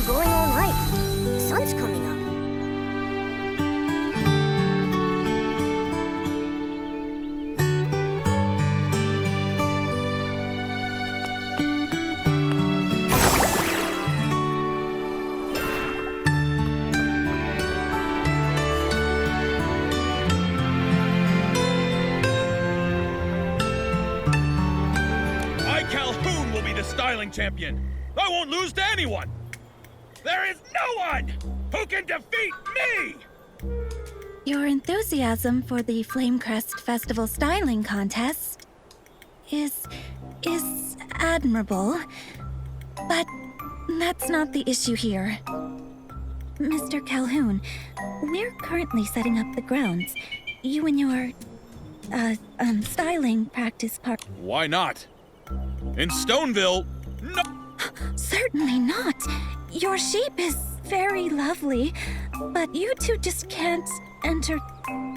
Going all night. The sun's coming up. I, Calhoun, will be the styling champion. I won't lose to anyone. There is no one who can defeat me! Your enthusiasm for the Flamecrest Festival Styling Contest is admirable, but that's not the issue here. Mr. Calhoun, we're currently setting up the grounds. You and your, styling practice part. Why not? In Stoneville, no. Certainly not. Your sheep is very lovely, but you two just can't enter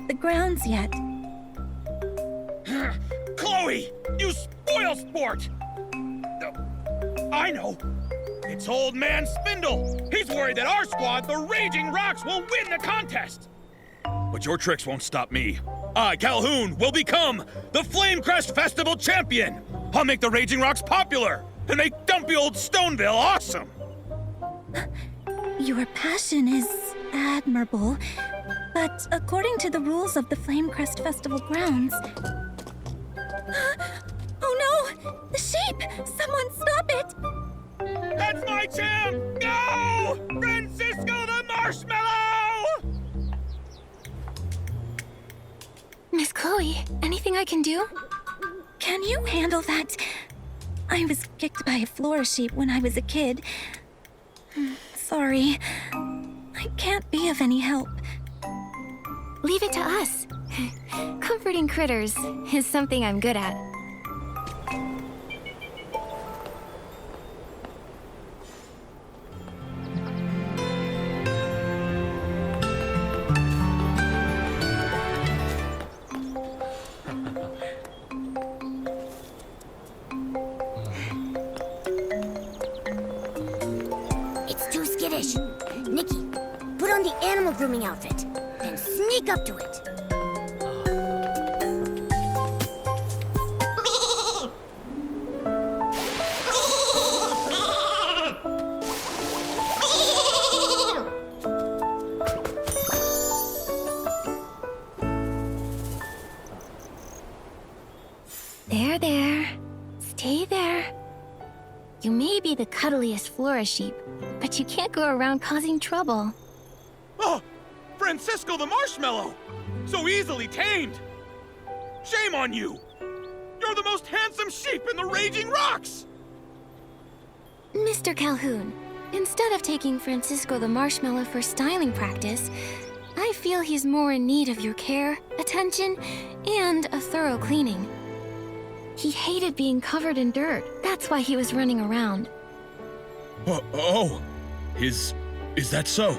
the grounds yet. Chloe, you spoil sport! I know. It's Old Man Spindle. He's worried that our squad, the Raging Rocks, will win the contest. But your tricks won't stop me. I, Calhoun, will become the Flamecrest Festival champion. I'll make the Raging Rocks popular and make dumpy old Stoneville awesome. Your passion is admirable, but according to the rules of the Flamecrest Festival grounds... Oh no! The sheep! Someone stop it! That's my champ! Go! Francisco the Marshmallow! Miss Chloe, anything I can do? Can you handle that? I was kicked by a floor sheep when I was a kid. Sorry. I can't be of any help. Leave it to us. Comforting critters is something I'm good at. It's too skittish. Nikki, put on the animal grooming outfit, then sneak up to it. There. Stay there. You may be the cuddliest Flora sheep, but you can't go around causing trouble. Oh, Francisco the Marshmallow! So easily tamed! Shame on you! You're the most handsome sheep in the Raging Rocks! Mr. Calhoun, instead of taking Francisco the Marshmallow for styling practice, I feel he's more in need of your care, attention, and a thorough cleaning. He hated being covered in dirt. That's why he was running around. Is that so?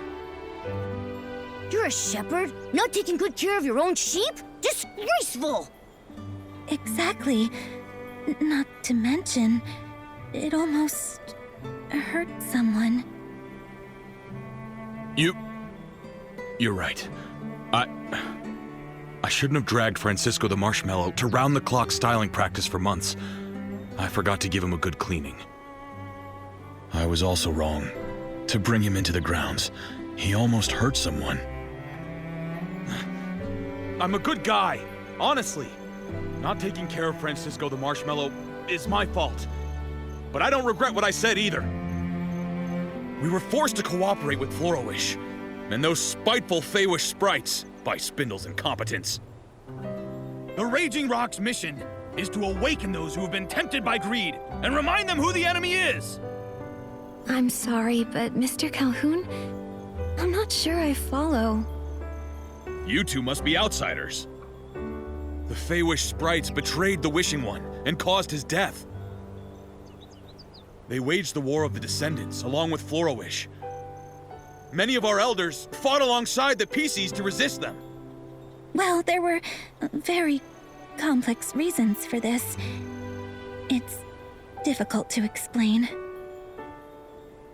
You're a shepherd, not taking good care of your own sheep? Disgraceful! Exactly. Not to mention, it almost hurt someone. You're right. I shouldn't have dragged Francisco the Marshmallow to round-the-clock styling practice for months. I forgot to give him a good cleaning. I was also wrong to bring him into the grounds. He almost hurt someone. I'm a good guy, honestly. Not taking care of Francisco the Marshmallow is my fault. But I don't regret what I said either. We were forced to cooperate with Florowish, and those spiteful Feywish sprites. by Spindle's incompetence. The Raging Rock's mission is to awaken those who have been tempted by greed and remind them who the enemy is. I'm sorry, but Mr. Calhoun, I'm not sure I follow. You two must be outsiders. The Feywish sprites betrayed the Wishing One and caused his death. They waged the War of the Descendants along with Florowish. Many of our elders fought alongside the PCs to resist them. Well, there were very complex reasons for this. It's difficult to explain.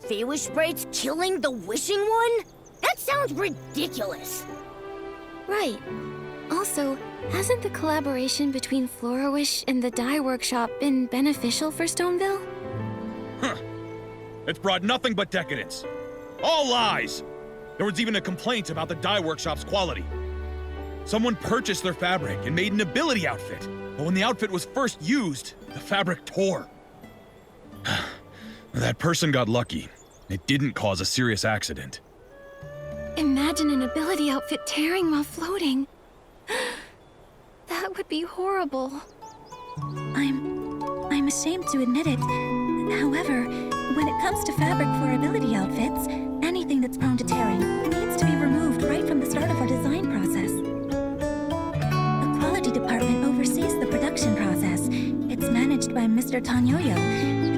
Feywish sprites killing the Wishing One? That sounds ridiculous. Right. Also, hasn't the collaboration between Florowish and the dye workshop been beneficial for Stoneville? Huh. It's brought nothing but decadence. All lies! There was even a complaint about the dye workshop's quality. Someone purchased their fabric and made an ability outfit, but when the outfit was first used, the fabric tore. That person got lucky. It didn't cause a serious accident. Imagine an ability outfit tearing while floating. That would be horrible. I'm ashamed to admit it. However, when it comes to fabric for ability outfits, anything that's prone to tearing needs to be removed right from the start of our design process. The quality department oversees the production process. It's managed by Mr. Tanyoyo.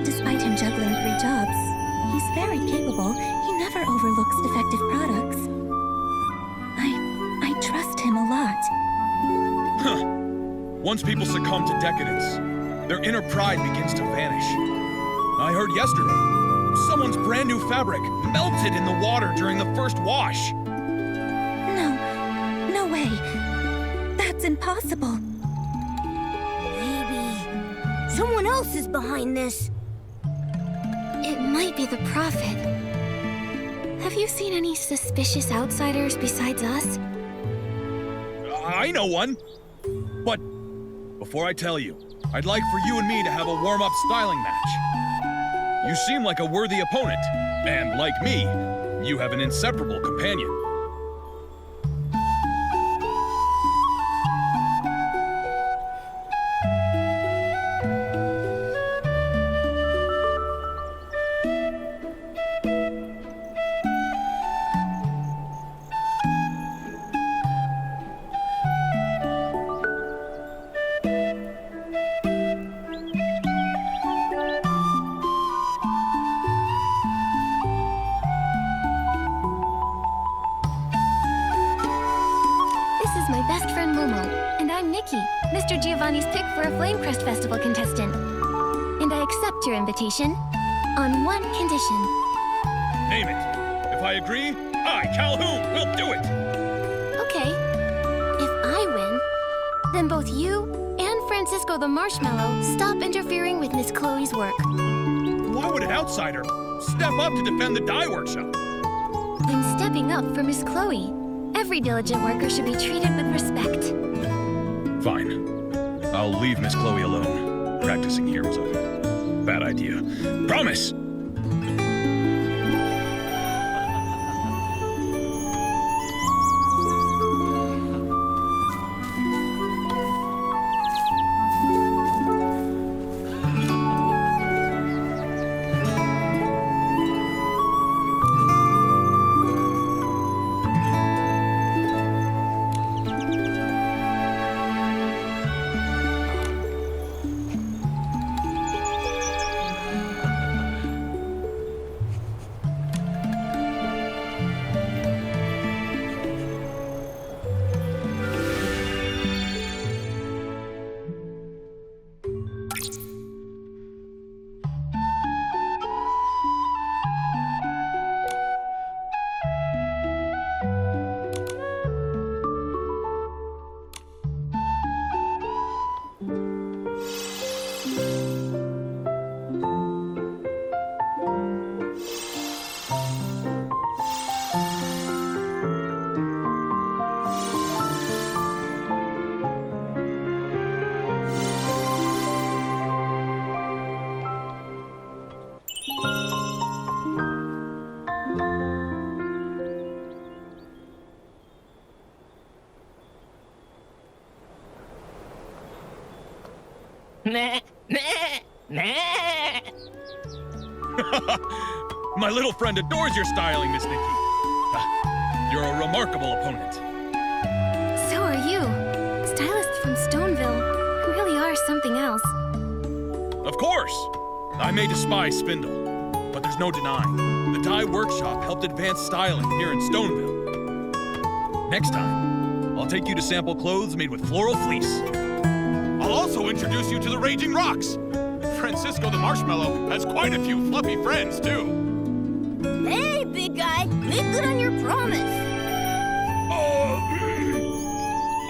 Despite him juggling 3 jobs, he's very capable. He never overlooks defective products. I trust him a lot. Huh. Once people succumb to decadence, their inner pride begins to vanish. I heard yesterday, someone's brand new fabric melted in the water during the first wash. No way. That's impossible. Maybe someone else is behind this. It might be the Prophet. Have you seen any suspicious outsiders besides us? I know one. But before I tell you, I'd like for you and me to have a warm-up styling match. You seem like a worthy opponent, and like me, you have an inseparable companion. Nikki, Mr. Giovanni's pick for a Flamecrest Festival contestant. And I accept your invitation on one condition. Name it. If I agree, I, Calhoun, will do it. Okay. If I win, then both you and Francisco the Marshmallow stop interfering with Miss Chloe's work. Why would an outsider step up to defend the dye workshop? I'm stepping up for Miss Chloe. Every diligent worker should be treated with respect. Fine. I'll leave Miss Chloe alone. Practicing here was a bad idea. Promise! Nah, nah, nah. My little friend adores your styling, Miss Nikki. You're a remarkable opponent. So are you. Stylists from Stoneville really are something else. Of course! I may despise Spindle, but there's no denying. The dye workshop helped advance styling here in Stoneville. Next time, I'll take you to sample clothes made with floral fleece. I'll also introduce you to the Raging Rocks. Francisco the Marshmallow has quite a few fluffy friends, too. Hey, big guy, make good on your promise.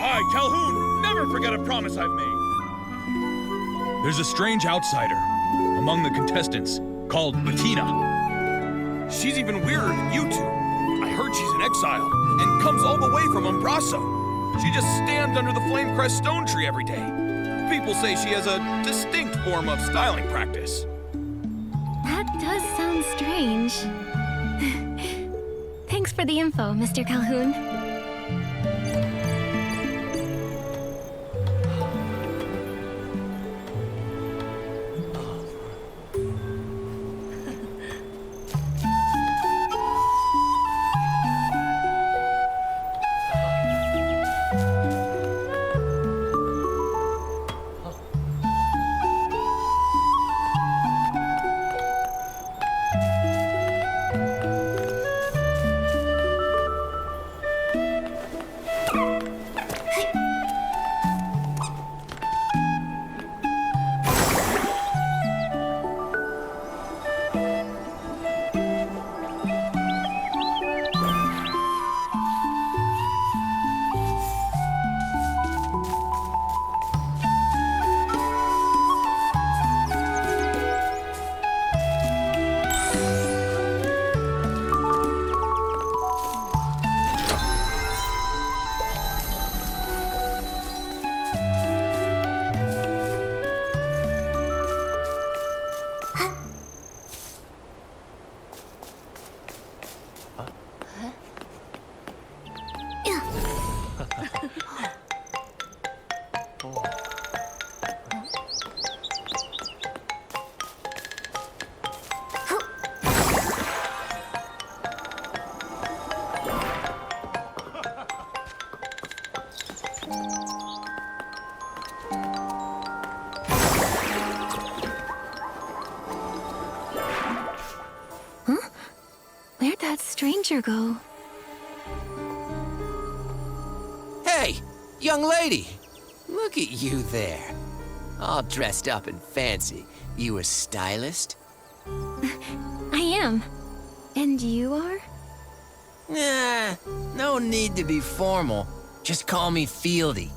I, Calhoun, never forget a promise I've made. There's a strange outsider among the contestants called Bettina. She's even weirder than you two. I heard she's in exile and comes all the way from Umbraso. She just stands under the Flamecrest stone tree every day. People say she has a distinct form of styling practice. That does sound strange. Thanks for the info, Mr. Calhoun. Where'd that stranger go? Hey, young lady. Look at you there. All dressed up and fancy. You a stylist? I am. And you are? Nah, no need to be formal. Just call me Fieldy.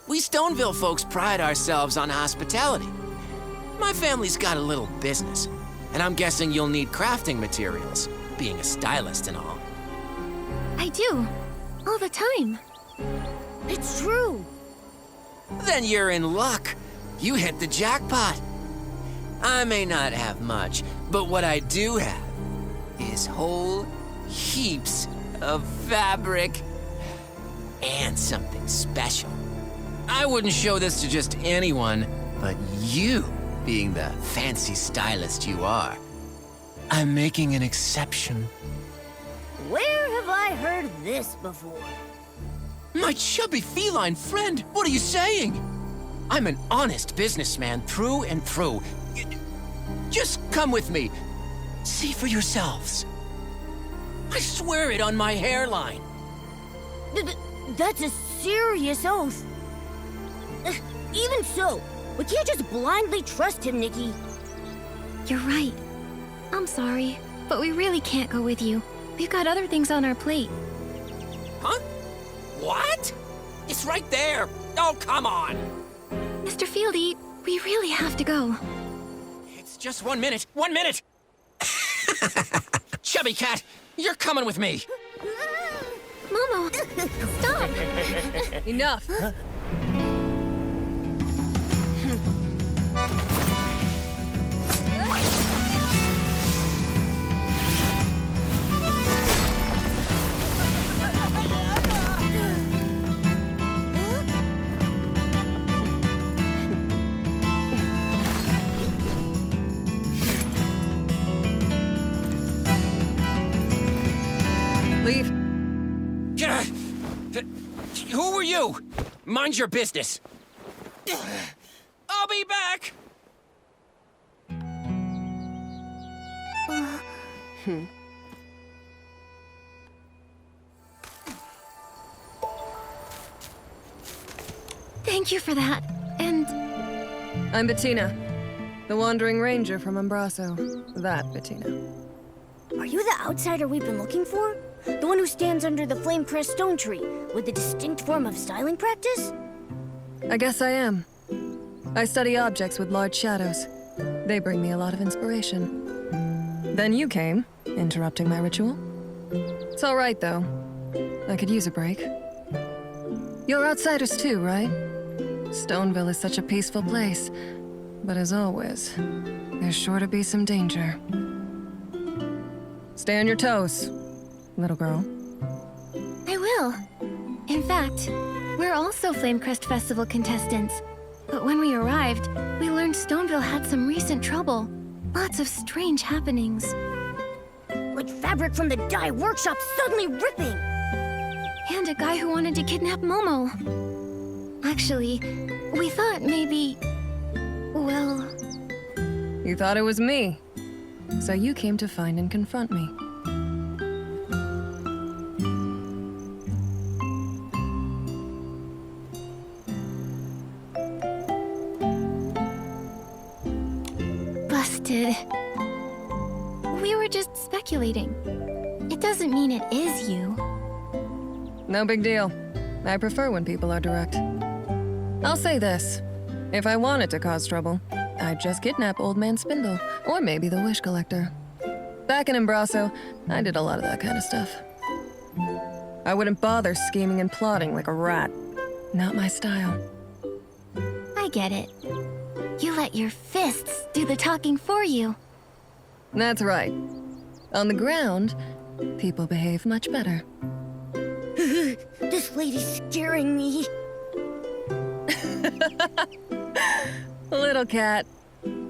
We Stoneville folks pride ourselves on hospitality. My family's got a little business, and I'm guessing you'll need crafting materials, being a stylist and all. I do. All the time. It's true. Then you're in luck. You hit the jackpot. I may not have much, but what I do have is whole heaps of fabric and something special. I wouldn't show this to just anyone, but you, being the fancy stylist you are, I'm making an exception. Where have I heard this before? My chubby feline friend, what are you saying? I'm an honest businessman through and through. Just come with me. See for yourselves. I swear it on my hairline. That's a serious oath. Even so, we can't just blindly trust him, Nikki. You're right. I'm sorry, but we really can't go with you. We've got other things on our plate. Huh? What? It's right there. Oh, come on. Mr. Fieldy, we really have to go. It's just 1 minute. 1 minute. Chubby cat, you're coming with me. Momo, stop! Enough. You! Mind your business. I'll be back! Thank you for that. And I'm Bettina, the Wandering Ranger from Embraso. That Bettina. Are you the outsider we've been looking for? The one who stands under the flame crest stone tree with a distinct form of styling practice? I guess I am. I study objects with large shadows. They bring me a lot of inspiration. Then you came, interrupting my ritual. It's all right, though. I could use a break. You're outsiders too, right? Stoneville is such a peaceful place. But as always, there's sure to be some danger. Stay on your toes, little girl. I will. In fact, we're also Flamecrest Festival contestants. But when we arrived, we learned Stoneville had some recent trouble. Lots of strange happenings. Like fabric from the dye workshop suddenly ripping! And a guy who wanted to kidnap Momo. Actually, we thought maybe... well... You thought it was me. So you came to find and confront me. Busted. We were just speculating. It doesn't mean it is you. No big deal. I prefer when people are direct. I'll say this. If I wanted to cause trouble, I'd just kidnap Old Man Spindle, or maybe the Wish Collector. Back in Embraso, I did a lot of that kind of stuff. I wouldn't bother scheming and plotting like a rat. Not my style. I get it. You let your fists do the talking for you. That's right. On the ground, people behave much better. This lady's scaring me. Little cat,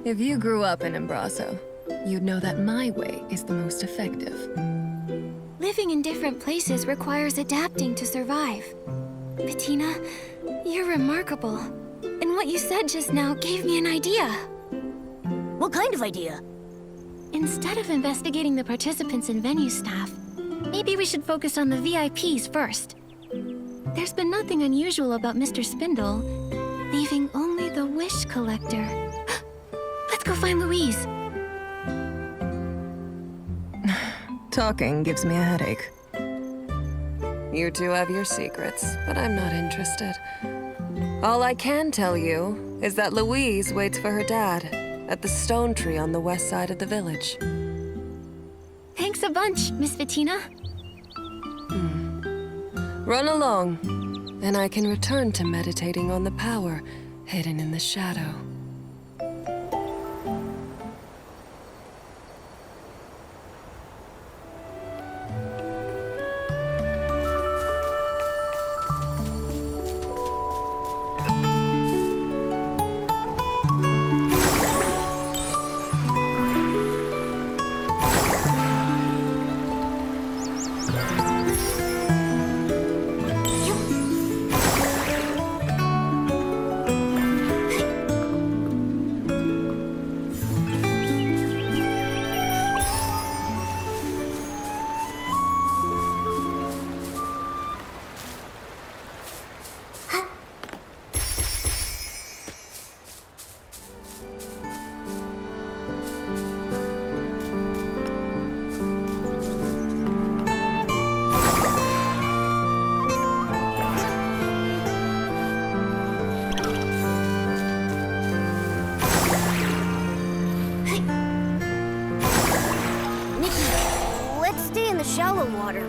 if you grew up in Embraso, you'd know that my way is the most effective. Living in different places requires adapting to survive. Bettina, you're remarkable. And what you said just now gave me an idea. What kind of idea? Instead of investigating the participants and venue staff, maybe we should focus on the VIPs first. There's been nothing unusual about Mr. Spindle, leaving only the Wish Collector. Let's go find Louise. Talking gives me a headache. You two have your secrets, but I'm not interested. All I can tell you is that Louise waits for her dad at the stone tree on the west side of the village. Thanks a bunch, Miss Bettina. Run along, and I can return to meditating on the power hidden in the shadow. Shallow water.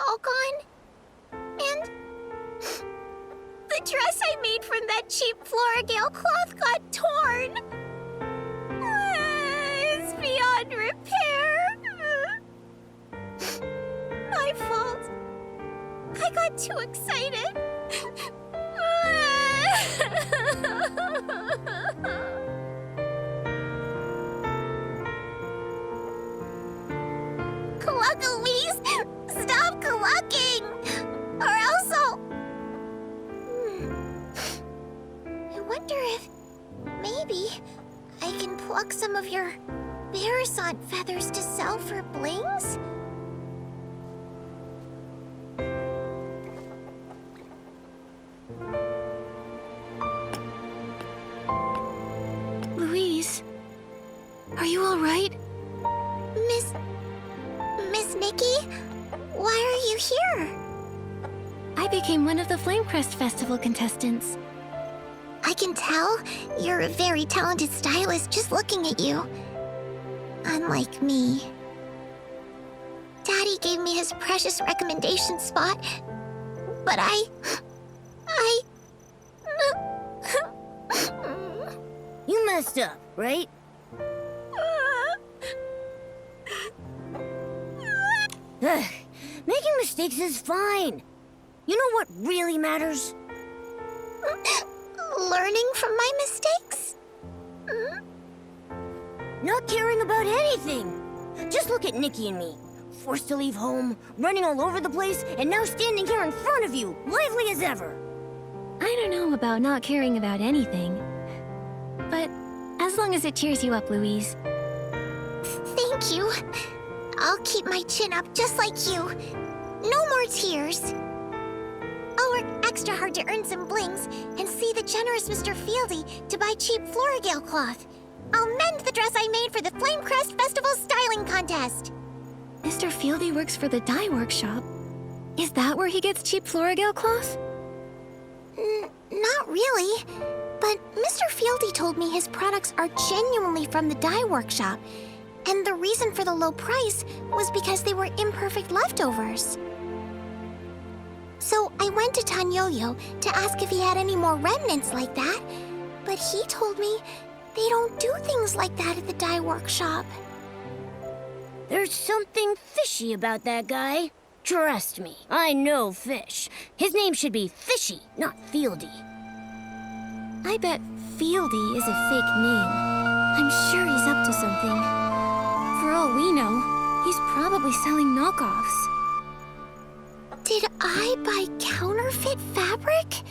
all gone. And the dress I made from that cheap Floragale cloth got torn. It's beyond repair. My fault. I got too excited. Cluck, Louise! Stop clucking! Or else I'll... I wonder if... maybe I can pluck some of your Barasant feathers to sell for blings? Louise, are you all right? Miss Nikki? Why are you here? I became one of the Flamecrest Festival contestants. I can tell. You're a very talented stylist just looking at you. Unlike me. Daddy gave me his precious recommendation spot, but You messed up, right? Making mistakes is fine. You know what really matters? Learning from my mistakes? Not caring about anything. Just look at Nikki and me. Forced to leave home, running all over the place, and now standing here in front of you, lively as ever. I don't know about not caring about anything. But as long as it cheers you up, Louise. Thank you. I'll keep my chin up just like you. No more tears. I'll work extra hard to earn some blings and see the generous Mr. Fieldy to buy cheap Floragale cloth. I'll mend the dress I made for the Flamecrest Festival styling contest. Mr. Fieldy works for the dye workshop. Is that where he gets cheap Floragale cloth? Not really. But Mr. Fieldy told me his products are genuinely from the dye workshop. And the reason for the low price was because they were imperfect leftovers. So I went to Tanyoyo to ask if he had any more remnants like that, but he told me they don't do things like that at the dye workshop. There's something fishy about that guy. Trust me, I know fish. His name should be Fishy, not Fieldy. I bet Fieldy is a fake name. I'm sure he's up to something. For all we know, he's probably selling knockoffs. Did I buy counterfeit fabric?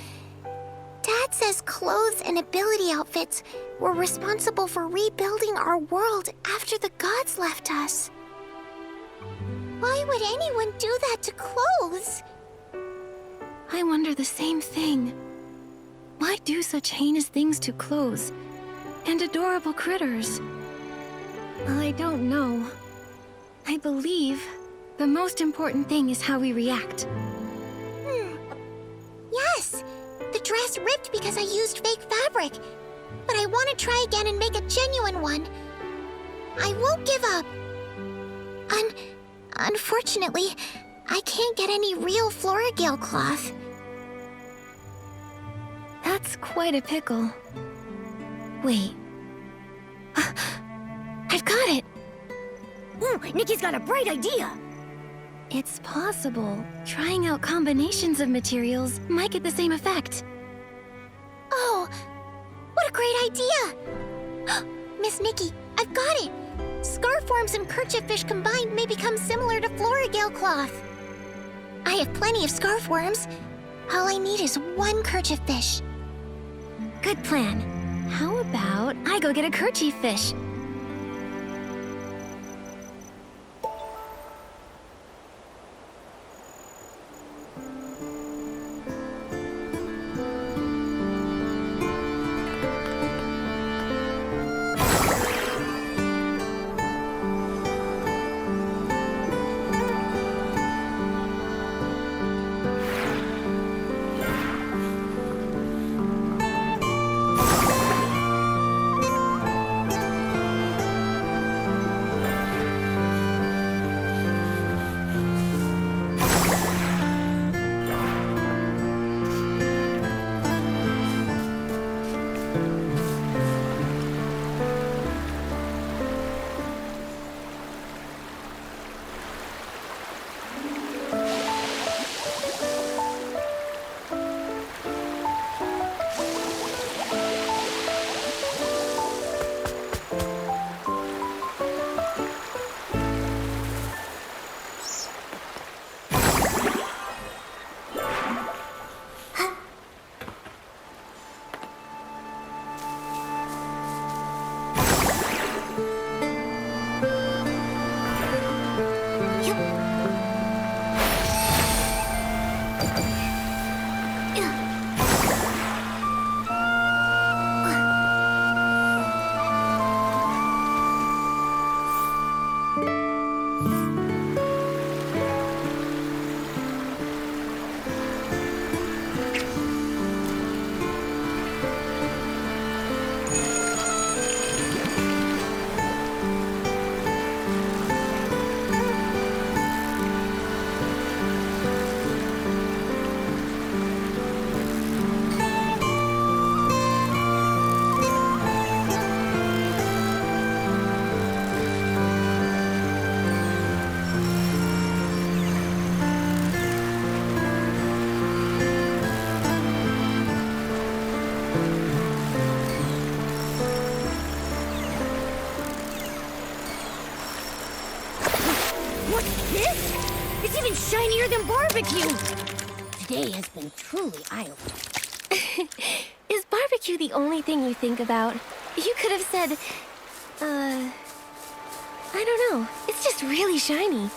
Dad says clothes and ability outfits were responsible for rebuilding our world after the gods left us. Why would anyone do that to clothes? I wonder the same thing. Why do such heinous things to clothes and adorable critters? Well, I don't know. I believe the most important thing is how we react. Yes! The dress ripped because I used fake fabric. But I want to try again and make a genuine one. I won't give up. Unfortunately, I can't get any real Florigale cloth. That's quite a pickle. Wait. I've got it! Ooh, Nikki's got a bright idea! It's possible. Trying out combinations of materials might get the same effect. Oh, what a great idea! Miss Nikki, I've got it! Scarf worms and kerchief fish combined may become similar to Florigale cloth. I have plenty of scarf worms. All I need is one kerchief fish. Good plan. How about I go get a kerchief fish? What's this? It's even shinier than barbecue! Today has been truly eye-opening. Is barbecue the only thing you think about? You could have said, I don't know. It's just really shiny.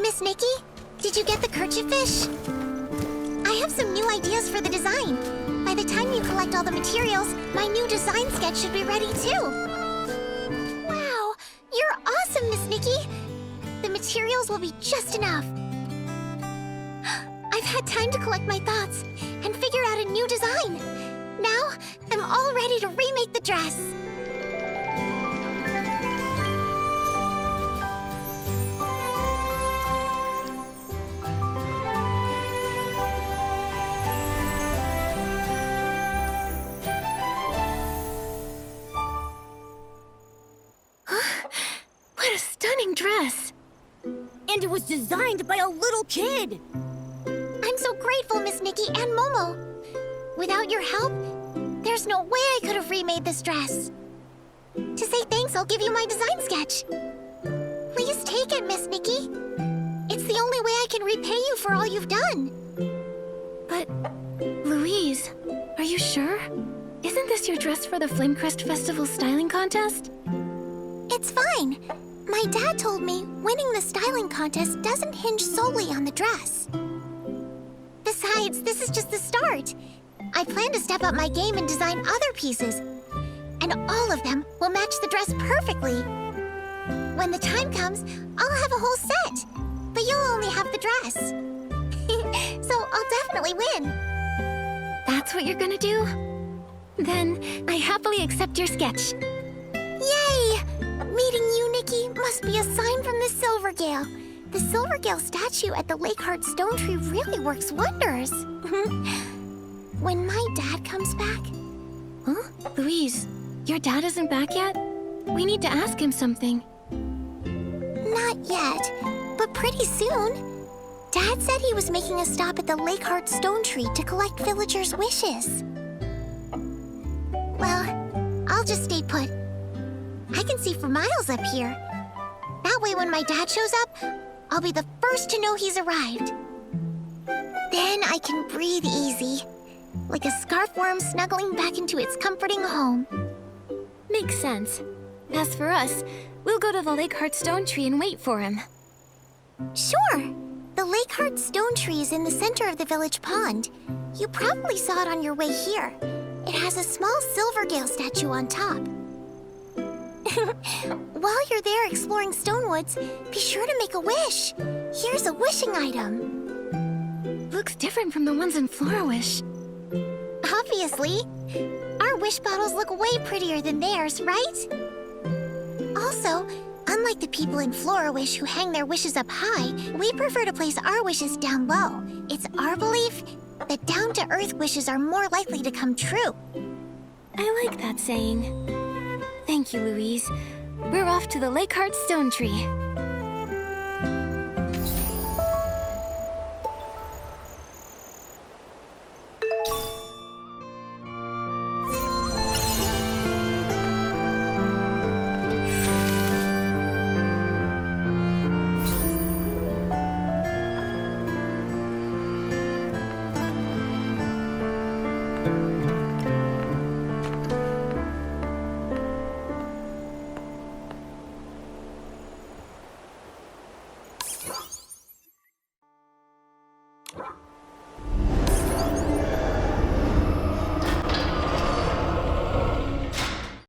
Miss Nikki, did you get the kerchief fish? I have some new ideas for the design. By the time you collect all the materials, my new design sketch should be ready too. Wow, you're awesome, Miss Nikki. The materials will be just enough. I've had time to collect my thoughts and figure out a new design. Now, I'm all ready to remake the dress. What a stunning dress! And it was designed by a little kid. I'm so grateful, Miss Nikki and Momo. Without your help, there's no way I could have remade this dress. To say thanks, I'll give you my design sketch. Please take it, Miss Nikki. It's the only way I can repay you for all you've done. But, Louise, are you sure? Isn't this your dress for the Flamecrest Festival styling contest? It's fine. My dad told me winning the styling contest doesn't hinge solely on the dress. Besides, this is just the start. I plan to step up my game and design other pieces. And all of them will match the dress perfectly. When the time comes, I'll have a whole set. But you'll only have the dress. So I'll definitely win. That's what you're gonna do? Then I happily accept your sketch. Yay! Meeting you, Nikki, must be a sign from the Silvergale. The Silvergale statue at the Lakeheart Stone Tree really works wonders. When my dad comes back... Huh? Louise, your dad isn't back yet? We need to ask him something. Not yet, but pretty soon. Dad said he was making a stop at the Lakeheart Stone Tree to collect villagers' wishes. Well, I'll just stay put. I can see for miles up here. That way when my dad shows up, I'll be the first to know he's arrived. Then I can breathe easy, like a scarf worm snuggling back into its comforting home. Makes sense. As for us, we'll go to the Lakeheart Stone Tree and wait for him. Sure! The Lakeheart Stone Tree is in the center of the village pond. You probably saw it on your way here. It has a small Silvergale statue on top. While you're there exploring Stonewoods, be sure to make a wish. Here's a wishing item. Looks different from the ones in Florawish. Obviously. Our wish bottles look way prettier than theirs, right? Also, unlike the people in Florawish who hang their wishes up high, we prefer to place our wishes down low. It's our belief that down-to-earth wishes are more likely to come true. I like that saying. Thank you, Louise. We're off to the Lakeheart Stone Tree.